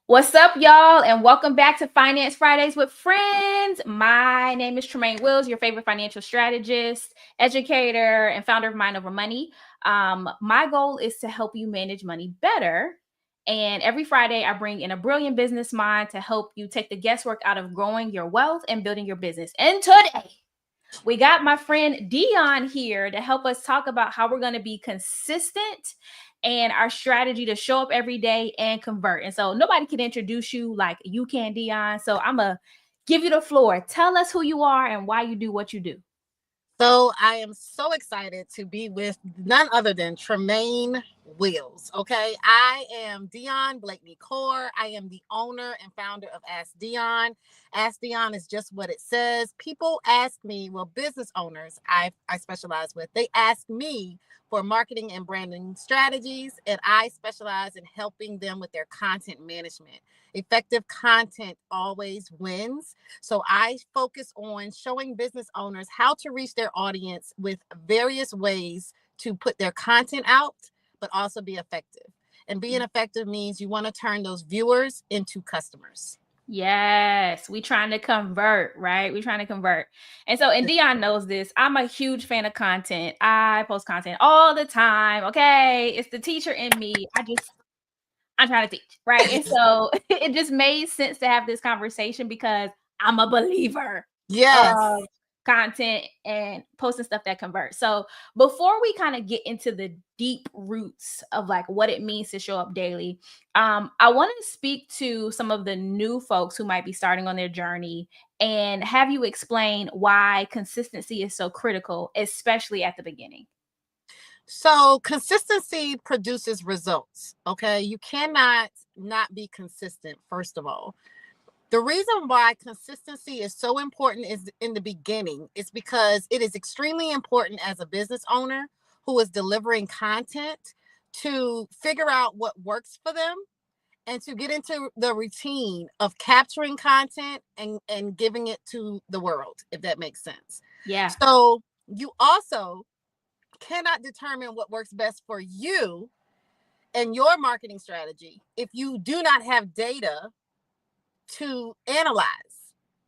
What's up, y'all, and welcome back to Finance Fridays with Friends. My name is Tremaine Wills, your favorite financial strategist, educator, and founder of Mind Over Money. My goal is to help you manage money better. And every Friday, I bring in a brilliant business mind to help you take the guesswork out of growing your wealth and building your business. And today, we got my friend Dion here to help us talk about how we're going to be consistent and our strategy to show up every day and convert. And so nobody can introduce you like you can, Dion. So I'm going to give you the floor. Tell us who you are and why you do what you do. So I am so excited to be with none other than Tremaine Wills. Okay. I am Dion Blakeney Core. I am the owner and founder of Ask Dion. Ask Dion is just what it says. People ask me, well, business owners I specialize with, they ask me for marketing and branding strategies, and I specialize in helping them with their content management. Effective content always wins. So I focus on showing business owners how to reach their audience with various ways to put their content out, but also be effective. And being effective means you want to turn those viewers into customers. Yes, we trying to convert, right? We trying to convert. And Dion knows this. I'm a huge fan of content. I post content all the time. Okay. It's the teacher in me. I'm trying to teach, right? And so it just made sense to have this conversation because I'm a believer Yes. of content and posting stuff that converts. So before we kind of get into the deep roots of like what it means to show up daily, I want to speak to some of the new folks who might be starting on their journey and have you explain why consistency is so critical, especially at the beginning. So consistency produces results. Okay. You cannot not be consistent, first of all. The reason why consistency is so important is in the beginning is because it is extremely important as a business owner who is delivering content to figure out what works for them and to get into the routine of capturing content and giving it to the world, if that makes sense. Yeah. So you also cannot determine what works best for you and your marketing strategy if you do not have data to analyze.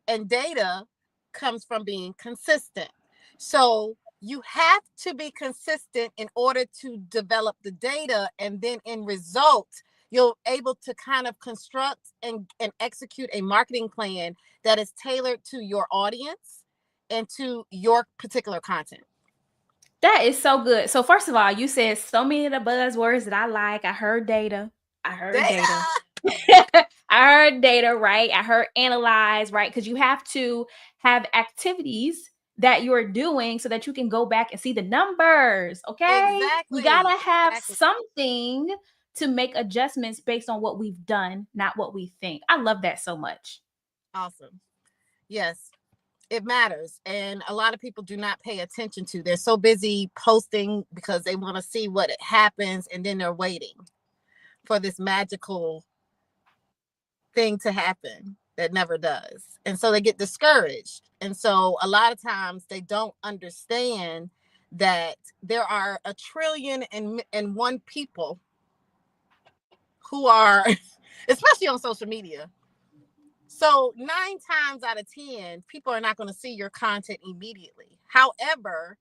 And data comes from being consistent. So you have to be consistent in order to develop the data. And then in result, you're able to kind of construct and execute a marketing plan that is tailored to your audience and to your particular content. That is so good. So first of all, you said so many of the buzzwords that I like. I heard data. I heard data. Data. I heard data, right? I heard analyze, right? Because you have to have activities that you're doing so that you can go back and see the numbers. Okay. We got Exactly. to have Exactly. something to make adjustments based on what we've done, not what we think. I love that so much. Awesome. Yes. It matters, and a lot of people do not pay attention to. They're so busy posting because they want to see what happens, and then they're waiting for this magical thing to happen that never does, and so they get discouraged. And so a lot of times they don't understand that there are a trillion and one people who are especially on social media. So 9 times out of 10, people are not going to see your content immediately. However,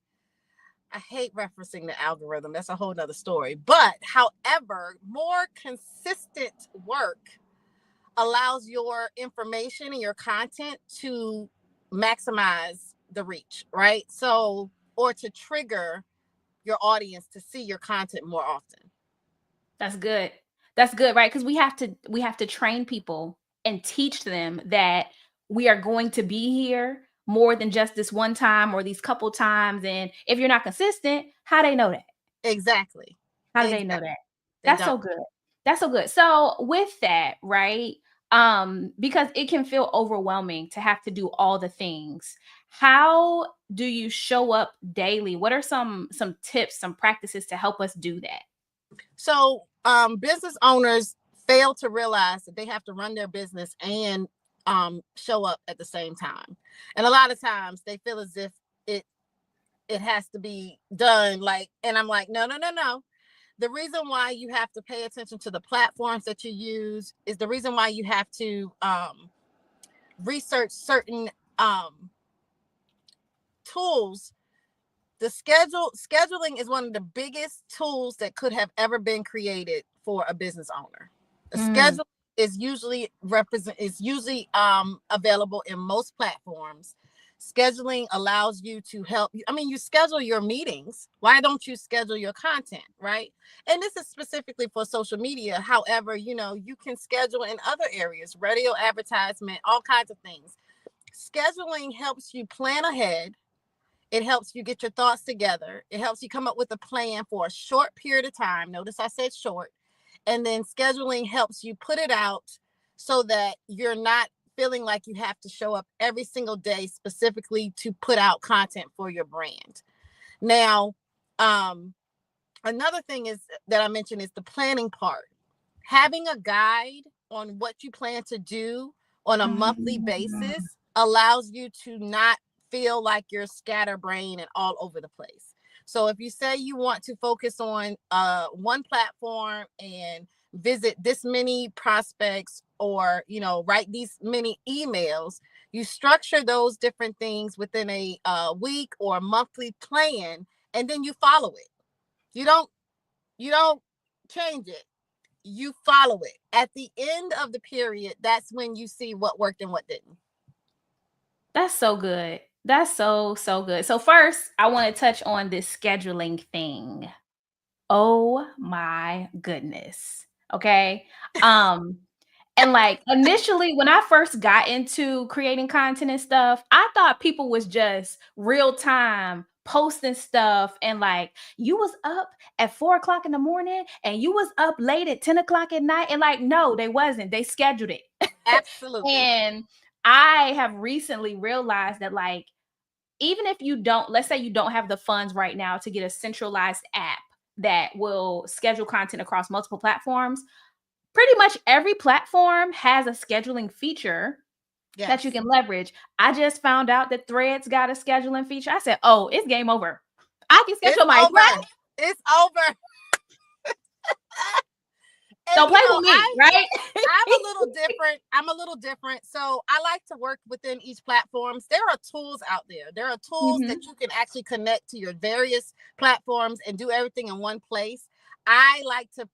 I hate referencing the algorithm. That's a whole nother story. But however, more consistent work allows your information and your content to maximize the reach, right? So, or to trigger your audience to see your content more often. That's good. That's good, right? Because we have to train people and teach them that we are going to be here more than just this one time or these couple times. And if you're not consistent, how they know that? Exactly. How do they know Exactly. that? They That's don't. so good. That's so good. So with that, right? Because it can feel overwhelming to have to do all the things. How do you show up daily? What are some tips, some practices to help us do that? So business owners fail to realize that they have to run their business and show up at the same time. And a lot of times they feel as if it has to be done like, and I'm like, no, no, no, no. the reason why you have to pay attention to the platforms that you use is the reason why you have to research certain tools. The scheduling is one of the biggest tools that could have ever been created for a business owner. The schedule is usually available in most platforms. Scheduling allows you to help you. I mean, you schedule your meetings. Why don't you schedule your content, right? And this is specifically for social media. However, you can schedule in other areas, radio advertisement, all kinds of things. Scheduling helps you plan ahead. It helps you get your thoughts together. It helps you come up with a plan for a short period of time. Notice I said short. And then scheduling helps you put it out so that you're not feeling like you have to show up every single day specifically to put out content for your brand. Now, another thing is that I mentioned is the planning part. Having a guide on what you plan to do on a monthly basis allows you to not feel like you're scatterbrained and all over the place. So if you say you want to focus on one platform and visit this many prospects or, write these many emails, you structure those different things within a week or a monthly plan, and then you follow it. You don't change it. You follow it. At the end of the period, that's when you see what worked and what didn't. That's so good. That's so good. So first, I want to touch on this scheduling thing. Oh my goodness. Okay. And like initially when I first got into creating content and stuff, I thought people was just real time posting stuff and like you was up at 4 o'clock in the morning and you was up late at 10 o'clock at night. And like, no, they wasn't. They scheduled it. Absolutely. And I have recently realized that like, even if you don't, let's say you don't have the funds right now to get a centralized app that will schedule content across multiple platforms, pretty much every platform has a scheduling feature that you can leverage. I just found out that Threads got a scheduling feature. I said, oh, it's game over. I can schedule my friends. It's over. Don't play with me, right? I'm a little different. So I like to work within each platforms. There are tools out there. There are tools that you can actually connect to your various platforms and do everything in one place. I like to,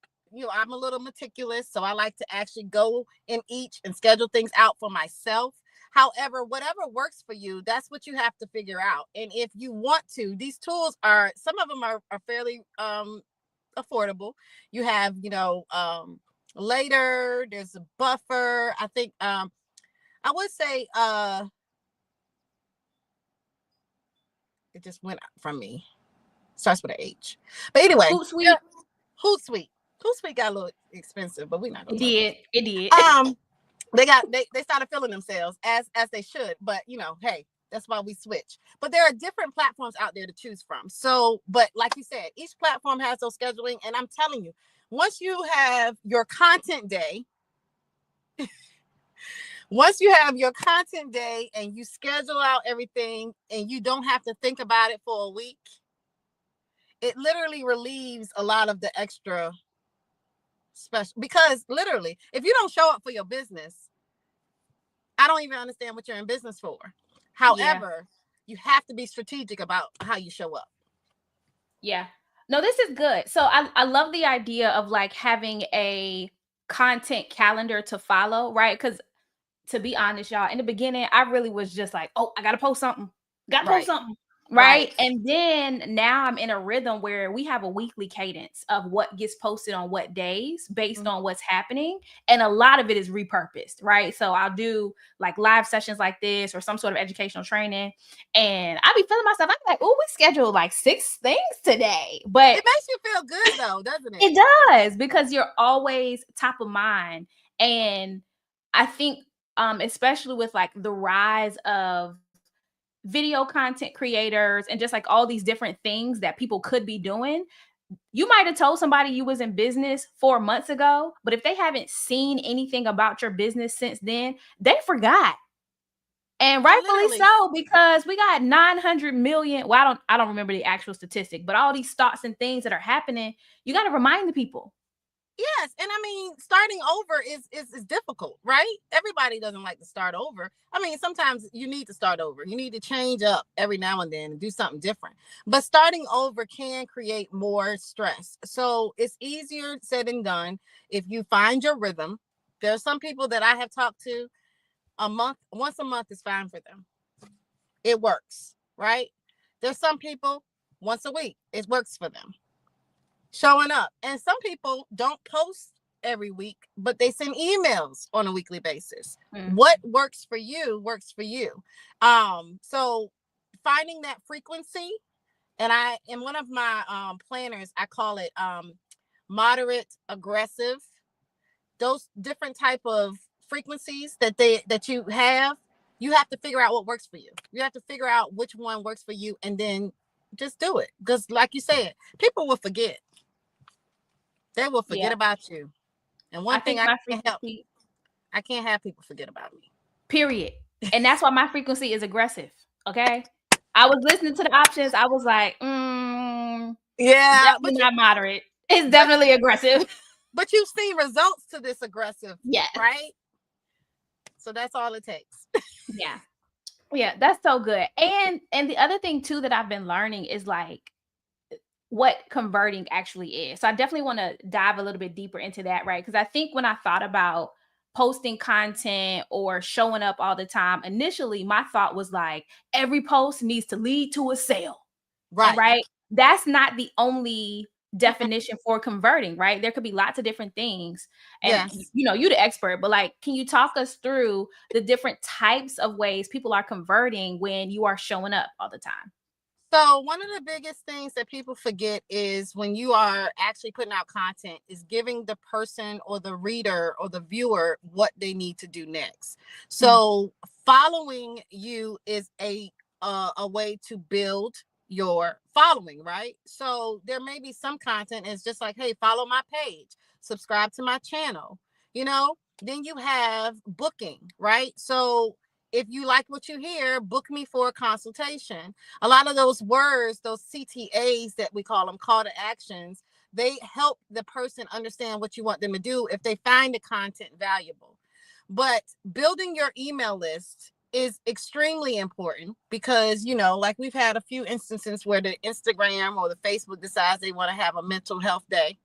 I'm a little meticulous. So I like to actually go in each and schedule things out for myself. However, whatever works for you, that's what you have to figure out. And if you want to, these tools some of them are fairly affordable. You have, Later, there's a Buffer. I think I would say it just went from me. Starts with an H. But anyway, Hootsuite. Hootsuite got a little expensive, but we're not gonna It did. They started feeling themselves as they should, but hey, that's why we switch. But there are different platforms out there to choose from. So, but like you said, each platform has those scheduling. And I'm telling you, once you have your content day, and you schedule out everything and you don't have to think about it for a week, it literally relieves a lot of the extra special, because literally, if you don't show up for your business, I don't even understand what you're in business for. However, you have to be strategic about how you show up. Yeah. No, this is good. So I love the idea of like having a content calendar to follow, right? Because to be honest, y'all, in the beginning, I really was just like, oh, I gotta post something. Right. And then now I'm in a rhythm where we have a weekly cadence of what gets posted on what days based on what's happening. And a lot of it is repurposed, right? So I'll do like live sessions like this or some sort of educational training. And I'll be feeling myself. I'm like, oh, we scheduled like 6 things today. But it makes you feel good though, doesn't it? It does, because you're always top of mind. And I think especially with like the rise of video content creators and just like all these different things that people could be doing, you might have told somebody you was in business 4 months ago, but if they haven't seen anything about your business since then, they forgot. And rightfully Literally. so, because we got 900 million. Well, I don't remember the actual statistic, but all these thoughts and things that are happening, you got to remind the people. Yes, and I mean, starting over is difficult, right? Everybody doesn't like to start over. I mean, sometimes you need to start over. You need to change up every now and then and do something different. But starting over can create more stress. So it's easier said than done if you find your rhythm. There are some people that I have talked to once a month is fine for them. It works, right? There's some people once a week, it works for them. Showing up. And some people don't post every week, but they send emails on a weekly basis. What works for you works for you. So finding that frequency, and I in one of my planners, I call it moderate, aggressive. Those different type of frequencies that you have to figure out what works for you. You have to figure out which one works for you, and then just do it. Because like you said, people will forget. They will forget about you. And one thing I can't have people forget about me. Period. And that's why my frequency is aggressive. Okay. I was listening to the options. I was like, yeah, but not moderate. It's definitely aggressive. But you've seen results to this aggressive, yes, right? So that's all it takes. Yeah, that's so good. And the other thing too that I've been learning is like what converting actually is. So I definitely want to dive a little bit deeper into that, right? Because I think when I thought about posting content or showing up all the time, initially my thought was like every post needs to lead to a sale. Right? That's not the only definition for converting, right? There could be lots of different things. And you're the expert, but like, can you talk us through the different types of ways people are converting when you are showing up all the time? So one of the biggest things that people forget is when you are actually putting out content is giving the person or the reader or the viewer what they need to do next. So following you is a way to build your following, right? So there may be some content is just like, hey, follow my page, subscribe to my channel, then you have booking, right? So if you like what you hear, book me for a consultation. A lot of those words, those CTAs that we call them, call to actions, they help the person understand what you want them to do if they find the content valuable. But building your email list is extremely important because, like we've had a few instances where the Instagram or the Facebook decides they want to have a mental health day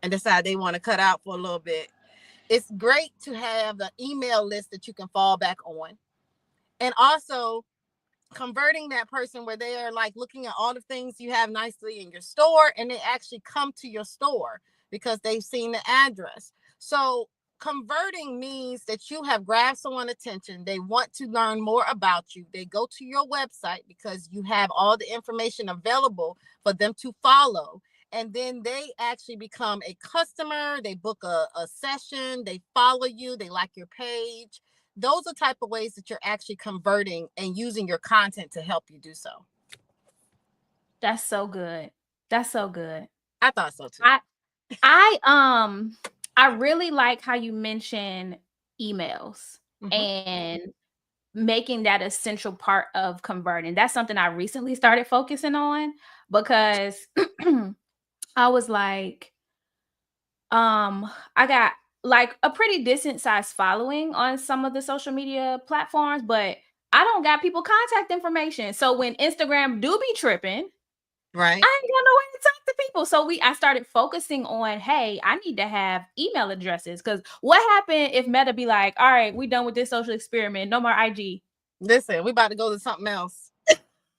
and decide they want to cut out for a little bit. It's great to have the email list that you can fall back on. And also converting that person where they are like looking at all the things you have nicely in your store and they actually come to your store because they've seen the address. So converting means that you have grabbed someone's attention. They want to learn more about you. They go to your website because you have all the information available for them to follow. And then they actually become a customer. They book a session. They follow you. They like your page. Those are type of ways that you're actually converting and using your content to help you do so. That's so good. That's so good. I thought so too. I really like how you mention emails and making that a central part of converting. That's something I recently started focusing on because I was like, I got like a pretty decent sized following on some of the social media platforms, but I don't got people contact information. So when Instagram do be tripping, right, I ain't got no way to talk to people. So I started focusing on, hey, I need to have email addresses. Because what happened if Meta be like, all right, we done with this social experiment, no more IG. Listen, we about to go to something else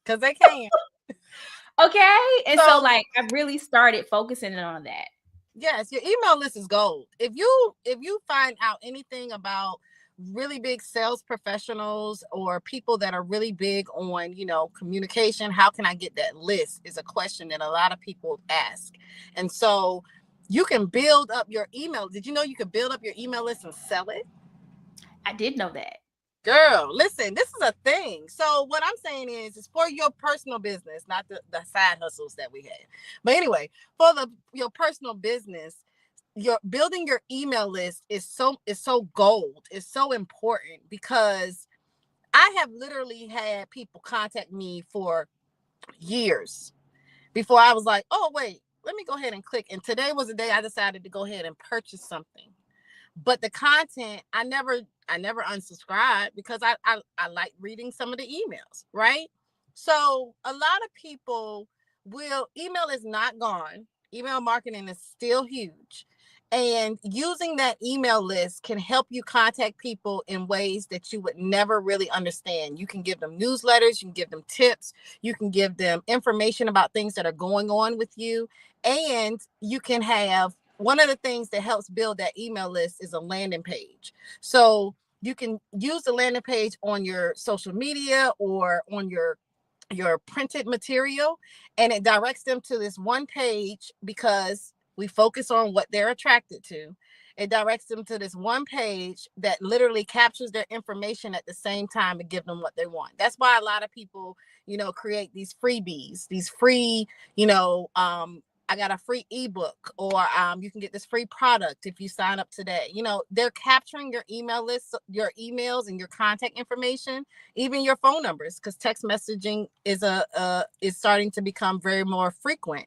because they can. Okay, and so like I really started focusing on that. Yes, your email list is gold. If you find out anything about really big sales professionals or people that are really big on, communication, how can I get that list is a question that a lot of people ask. And so you can build up your email. Did you know you could build up your email list and sell it? I did know that. Girl, listen, this is a thing. So what I'm saying is it's for your personal business, not the side hustles that we had. But anyway, for your personal business, your building your email list is so gold. It's so important because I I have literally had people contact me for years before I was like, oh, wait, let me go ahead and click. And today was the day I decided to go ahead and purchase something. But the content, I never unsubscribed because I like reading some of the emails, right? So a lot of people will, email is not gone. Email marketing is still huge. And using that email list can help you contact people in ways that you would never really understand. You can give them newsletters, you can give them tips, you can give them information about things that are going on with you, and you can have, one of the things that helps build that email list is a landing page. So you can use the landing page on your social media or on your printed material, and it directs them to this one page because we focus on what they're attracted to. It directs them to this one page that literally captures their information at the same time and give them what they want. That's why a lot of people, create these freebies, these free, I got a free ebook, or you can get this free product if you sign up today. They're capturing your email list, your emails, and your contact information, even your phone numbers, because text messaging is starting to become very more frequent.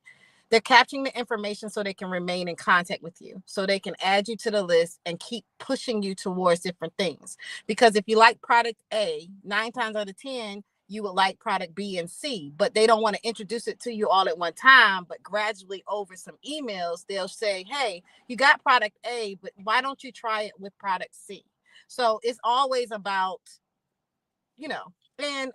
They're capturing the information so they can remain in contact with you, so they can add you to the list and keep pushing you towards different things. Because if you like product A, 9 times out of 10, you would like product B and C, but they don't want to introduce it to you all at one time, but gradually over some emails, they'll say, hey, you got product A, but why don't you try it with product C? So it's always about, and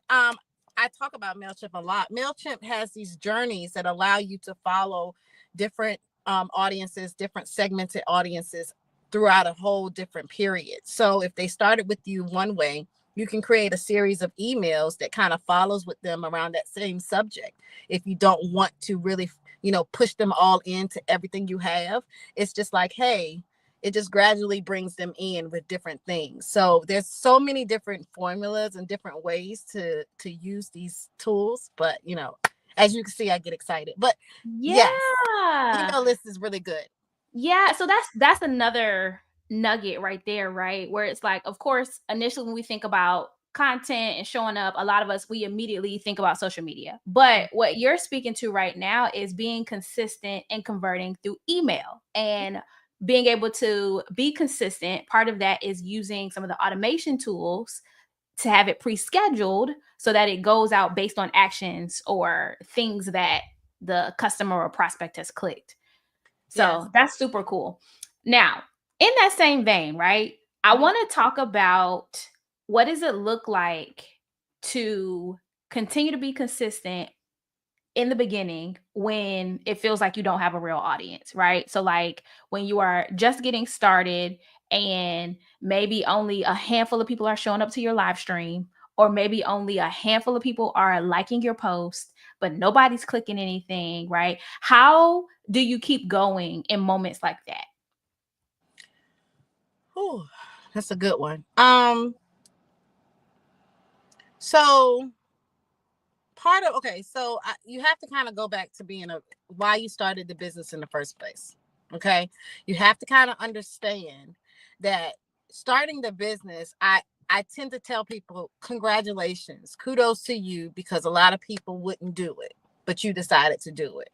I talk about MailChimp a lot. MailChimp has these journeys that allow you to follow different audiences, different segmented audiences throughout a whole different period. So if they started with you one way, you can create a series of emails that kind of follows with them around that same subject. If you don't want to really, push them all into everything you have, it's just like, hey, it just gradually brings them in with different things. So there's so many different formulas and different ways to use these tools. But as you can see, I get excited. But yes, Yeah. email list is really good. Yeah, so that's another nugget right there, right? Where it's like, of course, initially when we think about content and showing up, a lot of us, we immediately think about social media. But what you're speaking to right now is being consistent and converting through email and being able to be consistent. Part of that is using some of the automation tools to have it pre-scheduled so that it goes out based on actions or things that the customer or prospect has clicked. So Yes. that's super cool. Now, in that same vein, right? I Mhm. want to talk about what does it look like to continue to be consistent in the beginning when it feels like you don't have a real audience, right? So like when you are just getting started and maybe only a handful of people are showing up to your live stream, or maybe only a handful of people are liking your post, but nobody's clicking anything, right? How do you keep going in moments like that? Whew, that's a good one. So you have to kind of go back to being why you started the business in the first place. Okay, you have to kind of understand that starting the business, I tend to tell people, congratulations, kudos to you, because a lot of people wouldn't do it, but you decided to do it.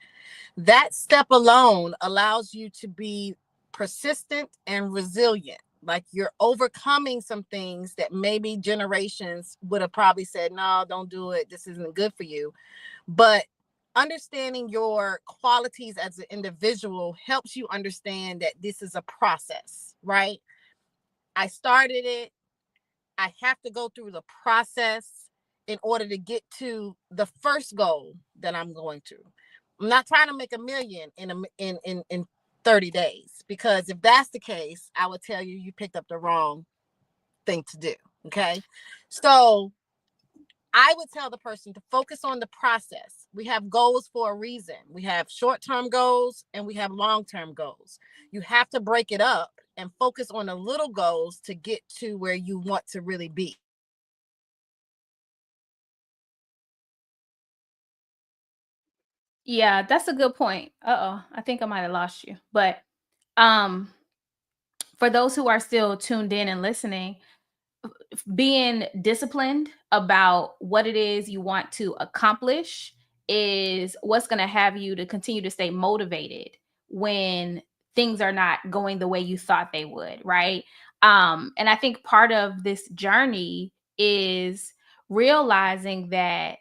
That step alone allows you to be persistent and resilient. Like you're overcoming some things that maybe generations would have probably said, no, don't do it. This isn't good for you. But understanding your qualities as an individual helps you understand that this is a process, right? I started it. I have to go through the process in order to get to the first goal that I'm going to. I'm not trying to make a million in 30 days, because if that's the case, I would tell you picked up the wrong thing to do. Okay. So I would tell the person to focus on the process. We have goals for a reason. We have short-term goals and we have long-term goals. You have to break it up and focus on the little goals to get to where you want to really be. Yeah, that's a good point. Uh-oh, I think I might have lost you. But um for those who are still tuned in and listening, being disciplined about what it is you want to accomplish is what's going to have you to continue to stay motivated when things are not going the way you thought they would, right? And I think part of this journey is realizing that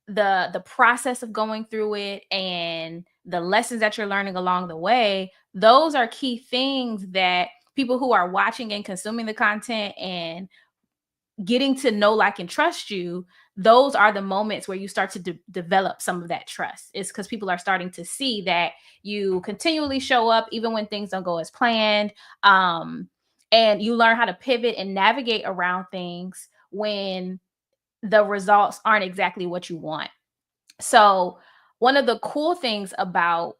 the process of going through it and the lessons that you're learning along the way, those are key things that people who are watching and consuming the content and getting to know, like, and trust you, those are the moments where you start to develop some of that trust. It's because people are starting to see that you continually show up even when things don't go as planned. And you learn how to pivot and navigate around things when the results aren't exactly what you want. So one of the cool things about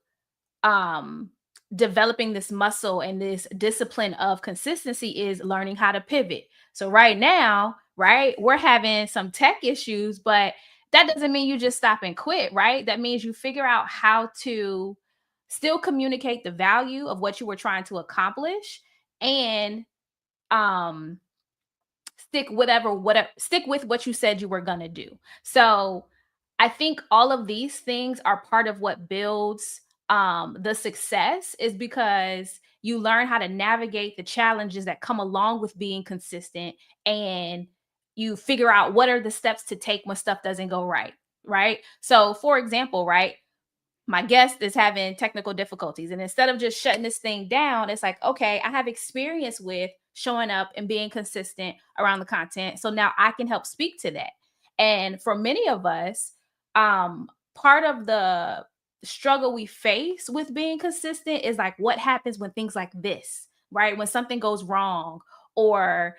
um developing this muscle and this discipline of consistency is learning how to pivot. So right now, right, we're having some tech issues, but that doesn't mean you just stop and quit, right? That means you figure out how to still communicate the value of what you were trying to accomplish and um stick with what you said you were going to do. So I think all of these things are part of what builds the success, is because you learn how to navigate the challenges that come along with being consistent, and you figure out what are the steps to take when stuff doesn't go right. Right. So for example, right, my guest is having technical difficulties, and instead of just shutting this thing down, it's like, okay, I have experience with showing up and being consistent around the content, so now I can help speak to that. And for many of us, part of the struggle we face with being consistent is like, what happens when things like this, right, when something goes wrong, or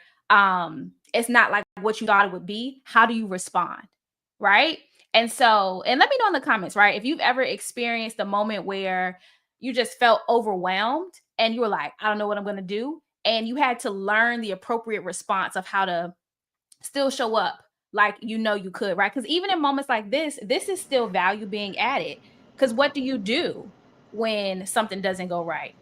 it's not like what you thought it would be, how do you respond, right? And so, and let me know in the comments, right, if you've ever experienced a moment where you just felt overwhelmed and you were like, I don't know what I'm going to do. And you had to learn the appropriate response of how to still show up like you could, right? Because even in moments like this is still value being added. Because what do you do when something doesn't go right?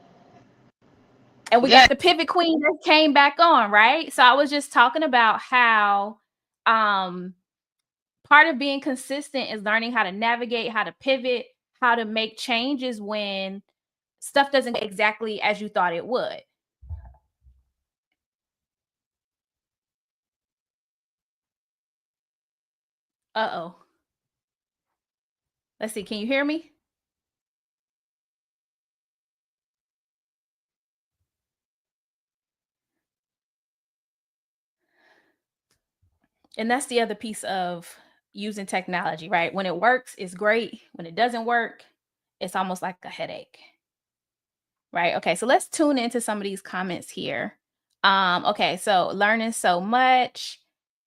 And we got the pivot queen that came back on, right? So I was just talking about how part of being consistent is learning how to navigate, how to pivot, how to make changes when stuff doesn't go exactly as you thought it would. Uh-oh. Let's see. Can you hear me? And that's the other piece of using technology, right? When it works, it's great. When it doesn't work, it's almost like a headache. Right. Okay. So let's tune into some of these comments here. Okay, so learning so much.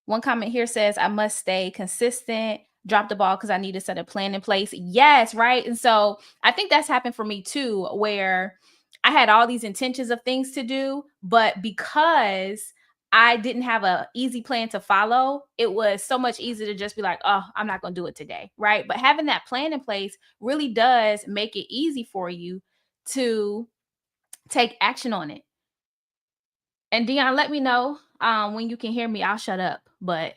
One comment here says, I must stay consistent, drop the ball because I need to set a plan in place. Yes, right. And so I think that's happened for me too, where I had all these intentions of things to do, but because I didn't have a easy plan to follow, it was so much easier to just be like, oh, I'm not going to do it today. Right. But having that plan in place really does make it easy for you to take action on it. And Dion, let me know when you can hear me. I'll shut up. But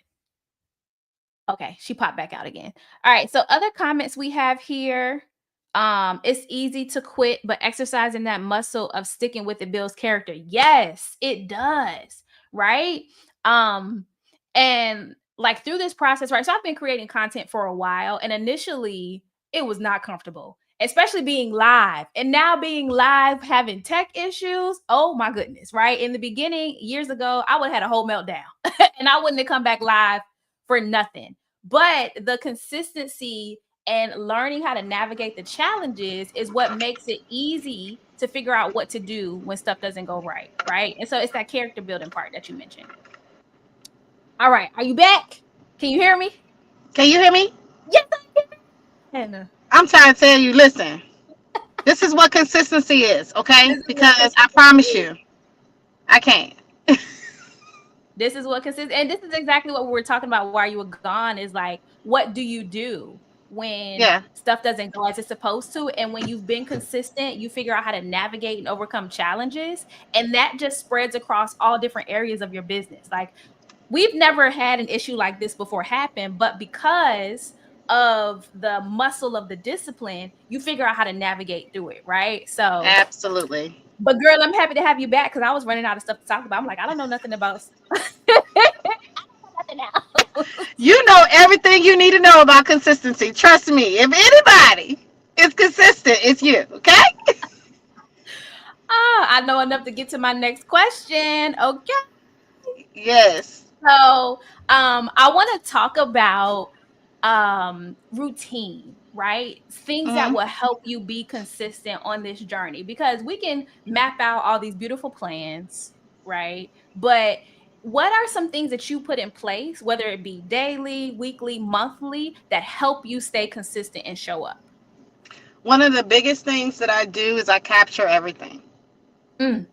okay, she popped back out again. All right. So other comments we have here. It's easy to quit, but exercising that muscle of sticking with it builds character. Yes, it does. Right. And like through this process, right? So I've been creating content for a while, and initially it was not comfortable, especially being live. And now being live, having tech issues. Oh my goodness, right? In the beginning, years ago, I would have had a whole meltdown and I wouldn't have come back live for nothing. But the consistency and learning how to navigate the challenges is what makes it easy to figure out what to do when stuff doesn't go right, right? And so it's that character building part that you mentioned. All right, are you back? Can you hear me? Can you hear me? Yes, I can. I'm trying to tell you, listen, this is what consistency is, okay? Because I promise you, I can't. This is what consists, and this is exactly what we were talking about while you were gone, is like, what do you do when Yeah. stuff doesn't go as it's supposed to. And when you've been consistent, you figure out how to navigate and overcome challenges. And that just spreads across all different areas of your business. Like, we've never had an issue like this before happen, but because of the muscle of the discipline, you figure out how to navigate through it, right? So Absolutely. but girl, I'm happy to have you back because I was running out of stuff to talk about. I'm like, I don't know nothing about nothing now. You know everything you need to know about consistency. Trust me. If anybody is consistent, it's you. Okay? I know enough to get to my next question. Okay. Yes. So I want to talk about routine, right? Things that will help you be consistent on this journey, because we can map out all these beautiful plans, right? But what are some things that you put in place, whether it be daily, weekly, monthly, that help you stay consistent and show up? One of the biggest things that I do is I capture everything. Mm.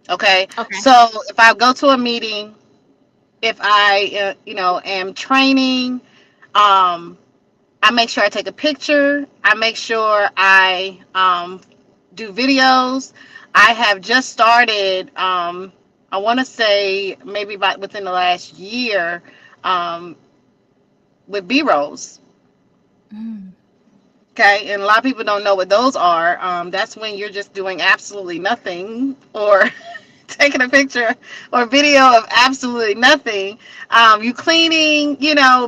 Okay. Okay. So if I go to a meeting, if I, am training, I make sure I take a picture. I make sure I do videos. I have just started, I want to say maybe about within the last year, with B-rolls. Mm. Okay, and a lot of people don't know what those are. That's when you're just doing absolutely nothing, or taking a picture or video of absolutely nothing. You cleaning,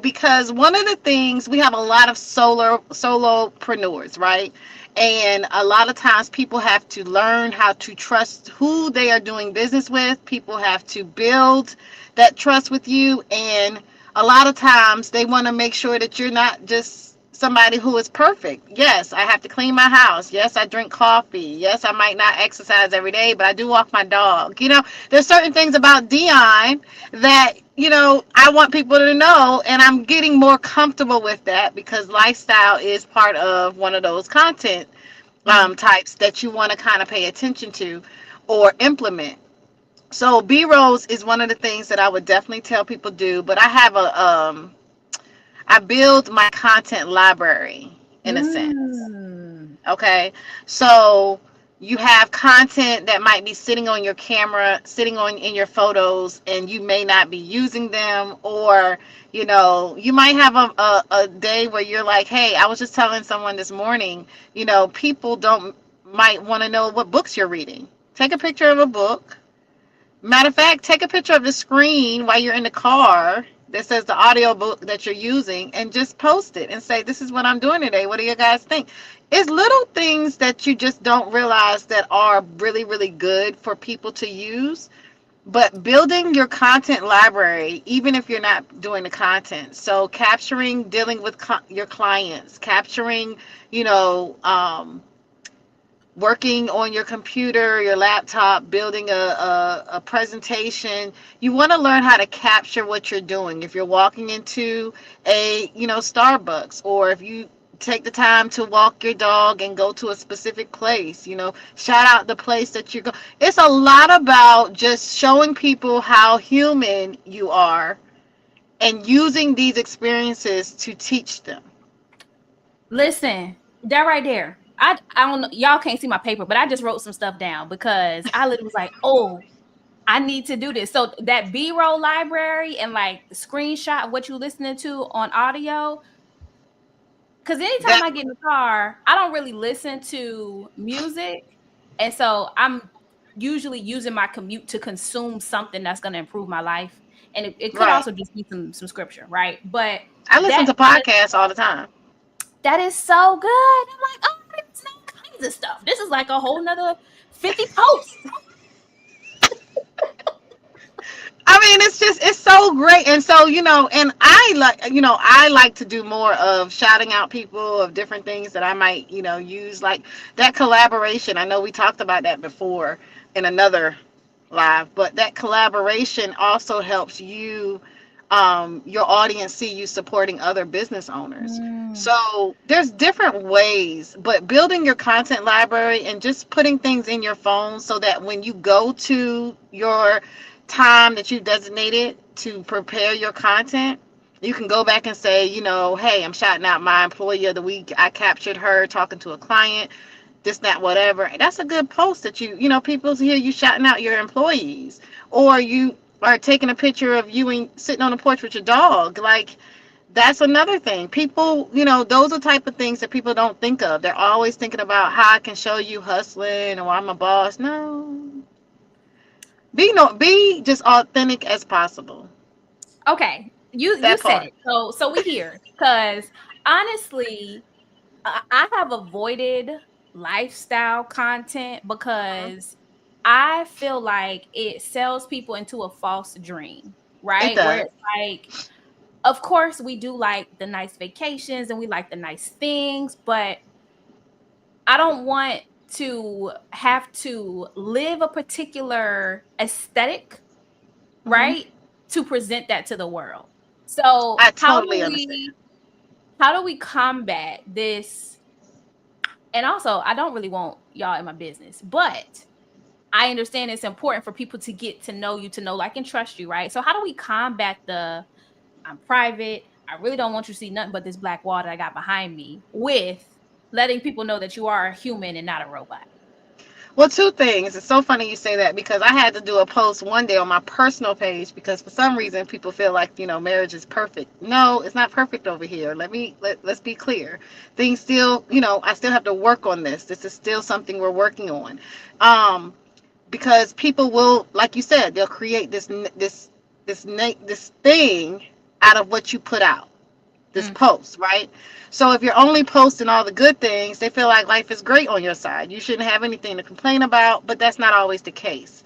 because one of the things, we have a lot of solopreneurs, right? And a lot of times people have to learn how to trust who they are doing business with. People have to build that trust with you. And a lot of times they want to make sure that you're not just somebody who is perfect. Yes, I have to clean my house. Yes, I drink coffee. Yes, I might not exercise every day, but I do walk my dog. There's certain things about Dion that, I want people to know, and I'm getting more comfortable with that because lifestyle is part of one of those content types that you want to kind of pay attention to or implement. So B-rolls is one of the things that I would definitely tell people do, but I have I build my content library in a sense. Okay. So you have content that might be sitting on your camera, sitting on in your photos, and you may not be using them, or you might have a day where you're like, hey, I was just telling someone this morning, people might want to know what books you're reading. Take a picture of a book. Matter of fact, take a picture of the screen while you're in the car that says the audio book that you're using, and just post it and say, this is what I'm doing today. What do you guys think? It's little things that you just don't realize that are really, really good for people to use. But building your content library, even if you're not doing the content. So capturing, dealing with your clients, capturing, working on your computer, your laptop, building a presentation. You want to learn how to capture what you're doing. If you're walking into a, Starbucks, or if you take the time to walk your dog and go to a specific place, shout out the place that you go. It's a lot about just showing people how human you are and using these experiences to teach them. Listen, that right there. I don't know, y'all can't see my paper, but I just wrote some stuff down because I literally was like, oh, I need to do this. So that B-roll library and like the screenshot of what you're listening to on audio. Because anytime I get in the car, I don't really listen to music. And so I'm usually using my commute to consume something that's going to improve my life. And it could also just be some scripture, right? But I listen to podcasts all the time. That is so good. I'm like, oh, there's all kinds of stuff. This is like a whole nother 50 posts. I mean, it's so great. And so, and I like to do more of shouting out people of different things that I might, use, like that collaboration. I know we talked about that before in another live, but that collaboration also helps you, your audience, see you supporting other business owners. So there's different ways, but building your content library and just putting things in your phone so that when you go to your time that you designated to prepare your content, You can go back and say, you know, hey, I'm shouting out my employee of the week. I captured her talking to a client, this, that, whatever. That's a good post that you know, people hear you shouting out your employees. Or you are taking a picture of you and sitting on the porch with your dog. Like, that's another thing. People, you know, those are type of things that people don't think of. They're always thinking about how I can show you hustling or I'm a boss. No. Be just authentic as possible. Okay, you That said part. it. So we here because honestly, I have avoided lifestyle content Mhm. because I feel like it sells people into a false dream, It right? Where does. it's like, of course, we do like the nice vacations and we like the nice things, but I don't want to have to live a particular aesthetic, Hmm. right? To present that to the world. So I totally understand. how do we combat this? And also, I don't really want y'all in my business, but I understand it's important for people to get to know you, to know, like, and trust you, right? So how do we combat the I'm private, I really don't want you to see nothing but this black wall that I got behind me, with letting people know that you are a human and not a robot? Well, two things. It's so funny you say that because I had to do a post one day on my personal page because for some reason people feel like, you know, marriage is perfect. No, it's not perfect over here. Let's be clear. Things still, you know, I still have to work on this. This is still something we're working on. Um, because people will, like you said, they'll create this thing out of what you put out, this Mm. post, right? So if you're only posting all the good things, they feel like life is great on your side. You shouldn't have anything to complain about, but that's not always the case.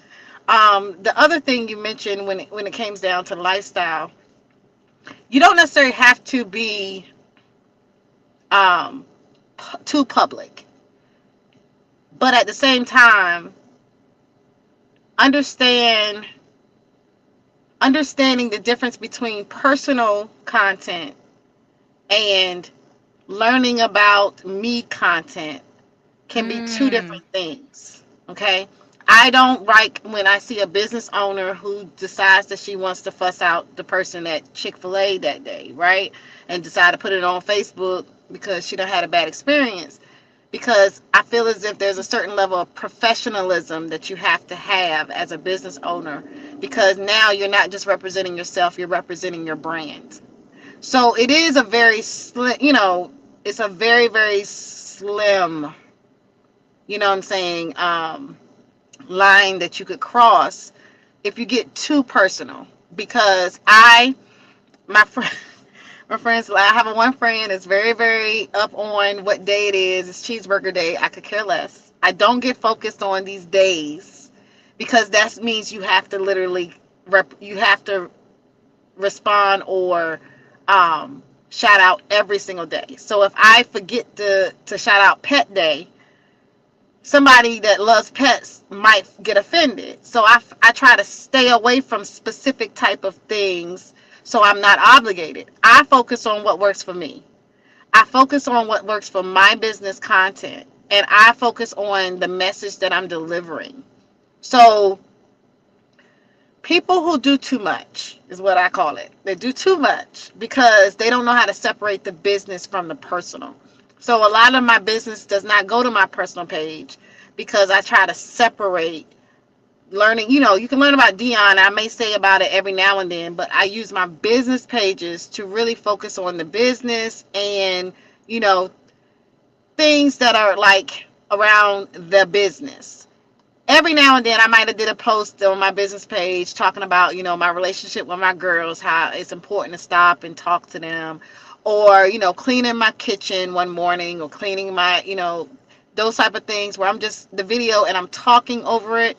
The other thing you mentioned when it comes down to lifestyle, you don't necessarily have to be um, too public, but at the same time, understand understanding the difference between personal content and learning about me content can be two Mm. different things. Okay. I don't like when I see a business owner who decides that she wants to fuss out the person at Chick-fil-A that day, right? And decide to put it on Facebook because she done had a bad experience. Because I feel as if there's a certain level of professionalism that you have to have as a business owner because now you're not just representing yourself, you're representing your brand. So it is a very slim, you know, it's a very, very slim, you know what I'm saying, line that you could cross if you get too personal. Because my friend, my friends, I have a one friend that's very, very up on what day it is. It's cheeseburger day. I could care less. I don't get focused on these days because that means you have to literally you have to respond or um, shout out every single day. So if I forget to shout out Pet Day, somebody that loves pets might get offended. So I try to stay away from specific type of things so I'm not obligated. I focus on what works for me. I focus on what works for my business content and I focus on the message that I'm delivering. So people who do too much is what I call it. They do too much because they don't know how to separate the business from the personal. So a lot of my business does not go to my personal page because I try to separate learning. You know, you can learn about Dion. I may say about it every now and then, but I use my business pages to really focus on the business and, you know, things that are like around the business. Every now and then I might have did a post on my business page talking about, you know, my relationship with my girls, how it's important to stop and talk to them, or, you know, cleaning my kitchen one morning or cleaning my, you know, those type of things where I'm just the video and I'm talking over it.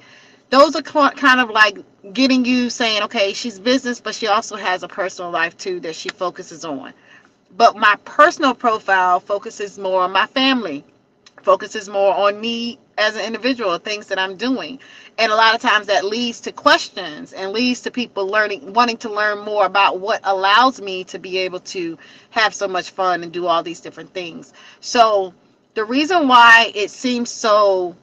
Those are kind of like getting you saying, okay, she's business, but she also has a personal life too that she focuses on. But my personal profile focuses more on my family, focuses more on me as an individual, things that I'm doing. And a lot of times that leads to questions and leads to people wanting to learn more about what allows me to be able to have so much fun and do all these different things. So the reason why it seems so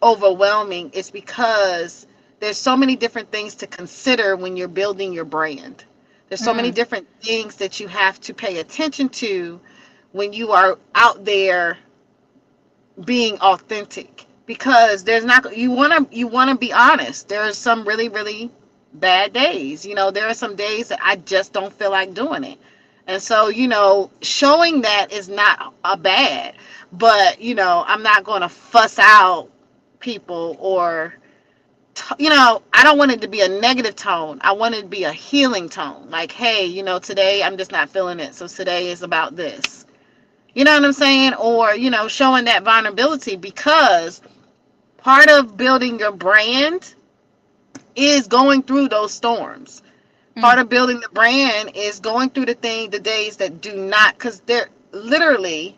overwhelming is because there's so many different things to consider when you're building your brand. There's so many different things that you have to pay attention to when you are out there being authentic, because there's not, you want to be honest. There's some really really bad days. There are some days that I just don't feel like doing it. And so, showing that is not a bad, but I'm not going to fuss out people, or I don't want it to be a negative tone. I want it to be a healing tone. Like, hey, today I'm just not feeling it, so today is about this. You know what I'm saying? Or, showing that vulnerability, because part of building your brand is going through those storms. Part of building the brand is going through the days that do not, because they're literally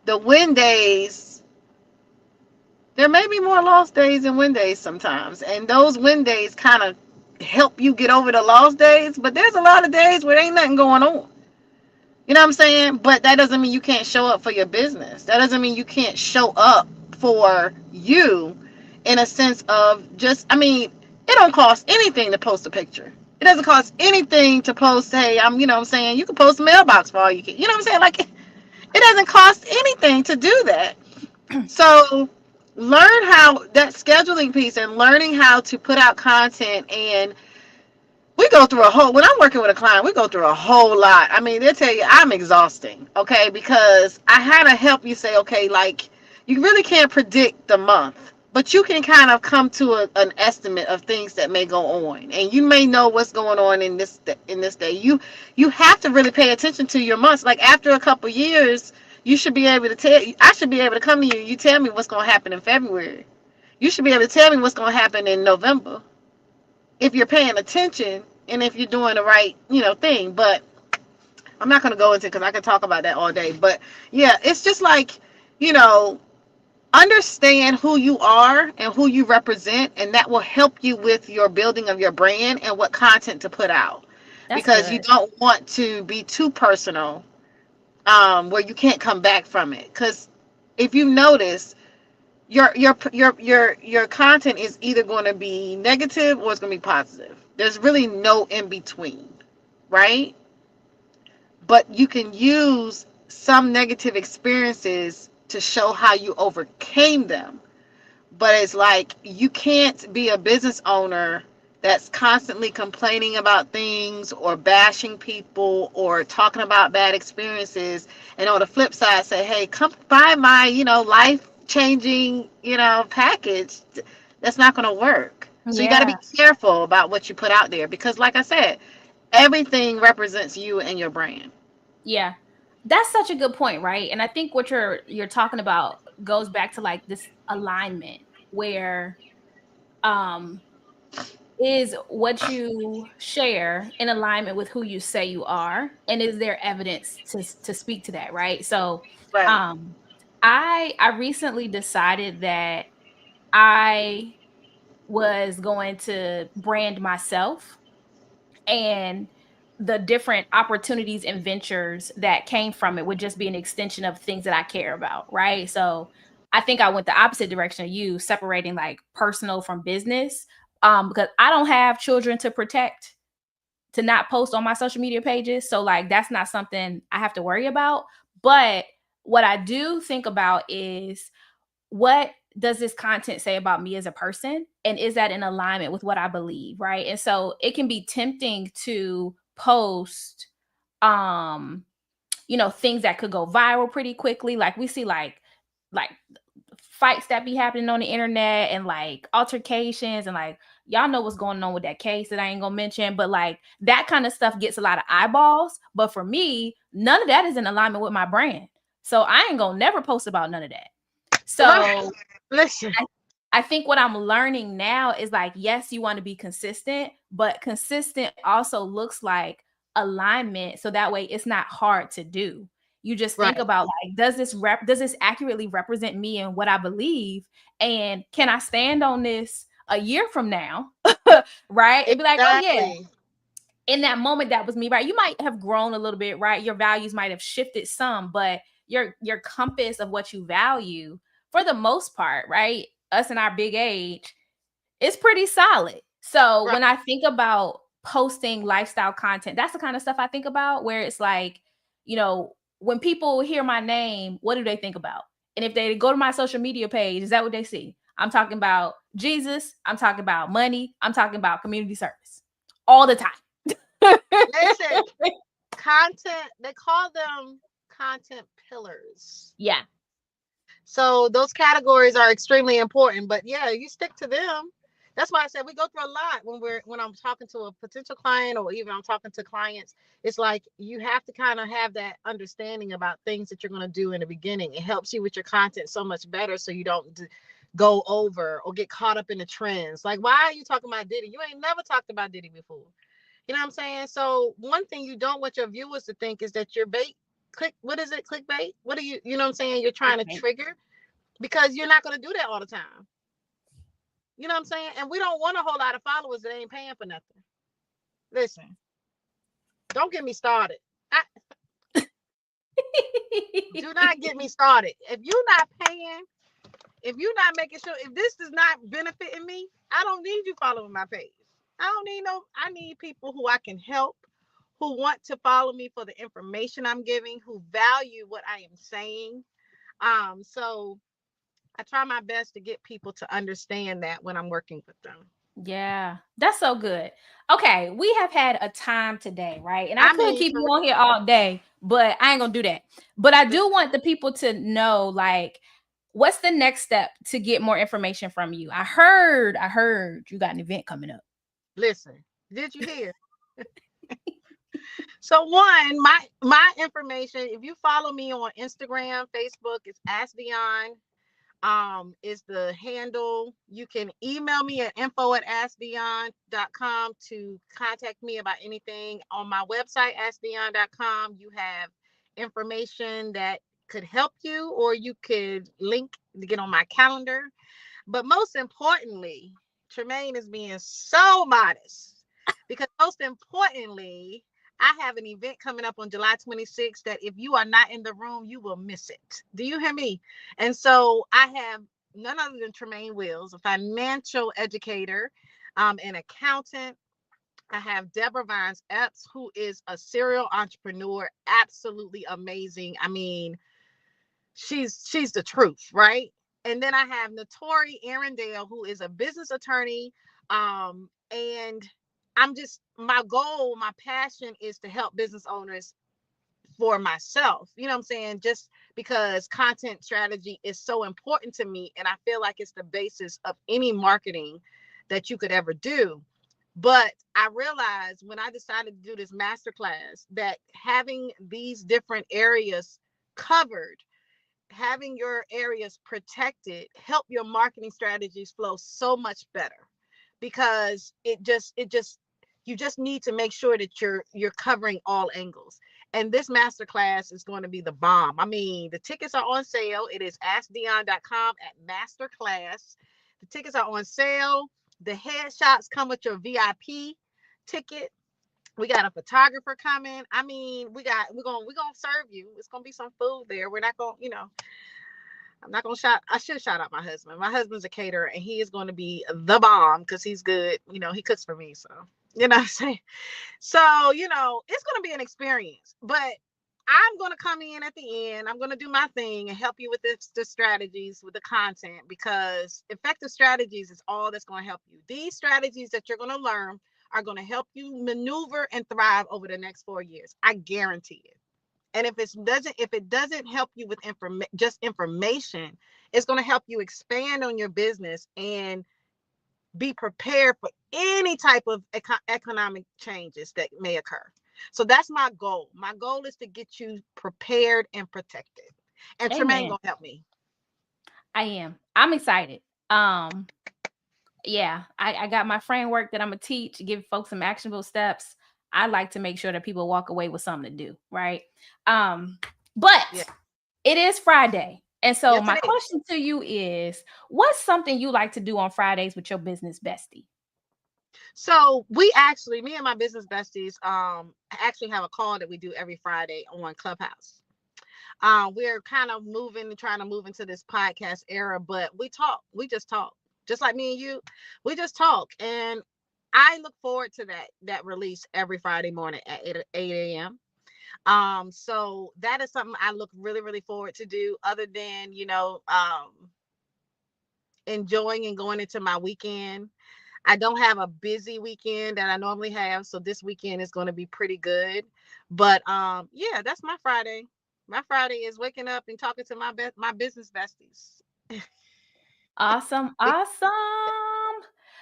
the win days. There may be more lost days than win days sometimes. And those win days kind of help you get over the lost days. But there's a lot of days where ain't nothing going on. You know what I'm saying? But that doesn't mean you can't show up for your business. That doesn't mean you can't show up for you, in a sense of just, it don't cost anything to post a picture. It doesn't cost anything to post, hey, you know what I'm saying? You can post a mailbox for all you can. You know what I'm saying? Like, it doesn't cost anything to do that. So learn how, that scheduling piece, and learning how to put out content. And we go through when I'm working with a client, we go through a whole lot. They'll tell you I'm exhausting, okay? Because I had to help you say, okay, like, you really can't predict the month, but you can kind of come to an estimate of things that may go on, and you may know what's going on in this day. You have to really pay attention to your months. Like, after a couple years, you should be able to tell. I should be able to come to you. You tell me what's going to happen in February. You should be able to tell me what's going to happen in November, if you're paying attention and if you're doing the right, thing. But I'm not going to go into it, because I could talk about that all day. But yeah, it's just like, understand who you are and who you represent, and that will help you with your building of your brand and what content to put out. That's because good. You don't want to be too personal, where you can't come back from it. Because if you notice, your content is either going to be negative or it's going to be positive. There's really no in between, right? But you can use some negative experiences to show how you overcame them. But it's like, you can't be a business owner that's constantly complaining about things, or bashing people, or talking about bad experiences, and on the flip side say, hey, come buy my life changing package. That's not going to work. So you got to be careful about what you put out there, because like I said, everything represents you and your brand. Yeah, that's such a good point, right? And I think what you're talking about goes back to like this alignment, where is what you share in alignment with who you say you are, and is there evidence to speak to that, right? So right. I recently decided that I was going to brand myself, and the different opportunities and ventures that came from it would just be an extension of things that I care about, right? So I think I went the opposite direction of you, separating like personal from business, because I don't have children to protect, to not post on my social media pages. So like, that's not something I have to worry about. But what I do think about is, what does this content say about me as a person? And is that in alignment with what I believe, right? And so it can be tempting to post, things that could go viral pretty quickly. Like, we see like fights that be happening on the internet, and like altercations, and like, y'all know what's going on with that case that I ain't gonna mention, but like that kind of stuff gets a lot of eyeballs. But for me, none of that is in alignment with my brand. So I ain't gonna never post about none of that. So listen, I think what I'm learning now is like, yes, you want to be consistent, but consistent also looks like alignment. So that way it's not hard to do. You just think about like, does this accurately represent me and what I believe? And can I stand on this a year from now? Right? And be like, oh yeah, in that moment, that was me, right? You might have grown a little bit, right? Your values might have shifted some, but your compass of what you value, for the most part, right? Us in our big age, it's pretty solid. So when I think about posting lifestyle content. That's the kind of stuff I think about, where it's like, you know, when people hear my name, what do they think about? And if they go to my social media page, is that what they see? I'm talking about Jesus. I'm talking about money. I'm talking about community service all the time. Listen, content, they call them content pillars. Yeah. So those categories are extremely important, but yeah, you stick to them. That's why I said we go through a lot when I'm talking to a potential client, or even I'm talking to clients. It's like you have to kind of have that understanding about things that you're going to do in the beginning. It helps you with your content so much better, so you don't go over or get caught up in the trends. Like, why are you talking about Diddy? You ain't never talked about Diddy before. You know what I'm saying? So one thing you don't want your viewers to think is that you're what is it? Clickbait? What are you know what I'm saying? You're trying to trigger, because you're not going to do that all the time. You know what I'm saying? And we don't want a whole lot of followers that ain't paying for nothing. Listen, don't get me started. Do not get me started. If you're not paying, if you're not making sure, if this is not benefiting me, I don't need you following my page. I need people who I can help, who want to follow me for the information I'm giving, who value what I am saying. So I try my best to get people to understand that when I'm working with them. Yeah, that's so good. Okay, we have had a time today, right? And I could keep you on here all day, but I ain't gonna do that. But I do want the people to know, like, what's the next step to get more information from you? I heard you got an event coming up. Listen, did you hear? So one, my information, if you follow me on Instagram, Facebook, it's Ask Dion. Is the handle. You can email me at info@askdion.com to contact me about anything. On my website, askdion.com, you have information that could help you, or you could link to get on my calendar. But most importantly, Tremaine is being so modest, because most importantly, I have an event coming up on July 26th that if you are not in the room, you will miss it. Do you hear me? And so I have none other than Tremaine Wills, a financial educator, an accountant. I have Deborah Vines Epps, who is a serial entrepreneur, absolutely amazing. I mean, she's the truth, right? And then I have Notori Arundel, who is a business attorney, and my goal, my passion is to help business owners for myself. You know what I'm saying? Just because content strategy is so important to me, and I feel like it's the basis of any marketing that you could ever do. But I realized when I decided to do this masterclass that having these different areas covered, having your areas protected, help your marketing strategies flow so much better, because you just need to make sure that you're covering all angles. And this masterclass is going to be the bomb. I mean, the tickets are on sale. It is askdion.com at masterclass. The tickets are on sale. The headshots come with your VIP ticket. We got a photographer coming. I mean, we're gonna serve you. It's gonna be some food there. We're not gonna, I'm not gonna I should shout out my husband. My husband's a caterer, and he is going to be the bomb because he's good. He cooks for me, so you know what I'm saying. So it's gonna be an experience. But I'm gonna come in at the end. I'm gonna do my thing and help you with the strategies, with the content, because effective strategies is all that's gonna help you. These strategies that you're gonna learn are going to help you maneuver and thrive over the next 4 years. I guarantee it. And if it doesn't help you with information, it's going to help you expand on your business and be prepared for any type of economic changes that may occur. So that's my goal. My goal is to get you prepared and protected. And Tremaine gonna help me. I am. I'm excited. Yeah, I got my framework that I'm gonna teach, give folks some actionable steps. I like to make sure that people walk away with something to do, right? But it is Friday. And so my question to you is, what's something you like to do on Fridays with your business bestie? So me and my business besties, actually have a call that we do every Friday on Clubhouse. We're kind of trying to move into this podcast era, but we just talk. Just like me and you, we just talk. And I look forward to that release every Friday morning at 8 a.m. So that is something I look really, really forward to do, other than, enjoying and going into my weekend. I don't have a busy weekend that I normally have, so this weekend is going to be pretty good. But yeah, that's my Friday. My Friday is waking up and talking to my business besties. Awesome. Awesome.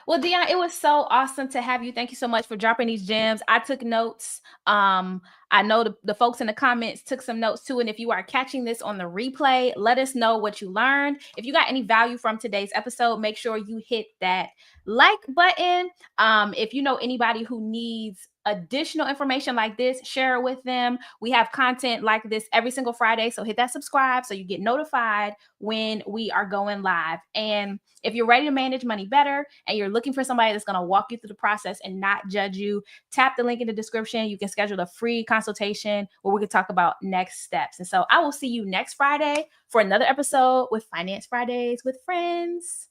Well, Dion, it was so awesome to have you. Thank you so much for dropping these gems. I took notes. I know the folks in the comments took some notes too. And if you are catching this on the replay, let us know what you learned. If you got any value from today's episode, make sure you hit that like button. If you know anybody who needs additional information like this, share it with them. We have content like this every single Friday. So hit that subscribe so you get notified when we are going live. And if you're ready to manage money better and you're looking for somebody that's going to walk you through the process and not judge you, tap the link in the description. You can schedule a free consultation where we can talk about next steps. And so I will see you next Friday for another episode with Finance Fridays with Friends.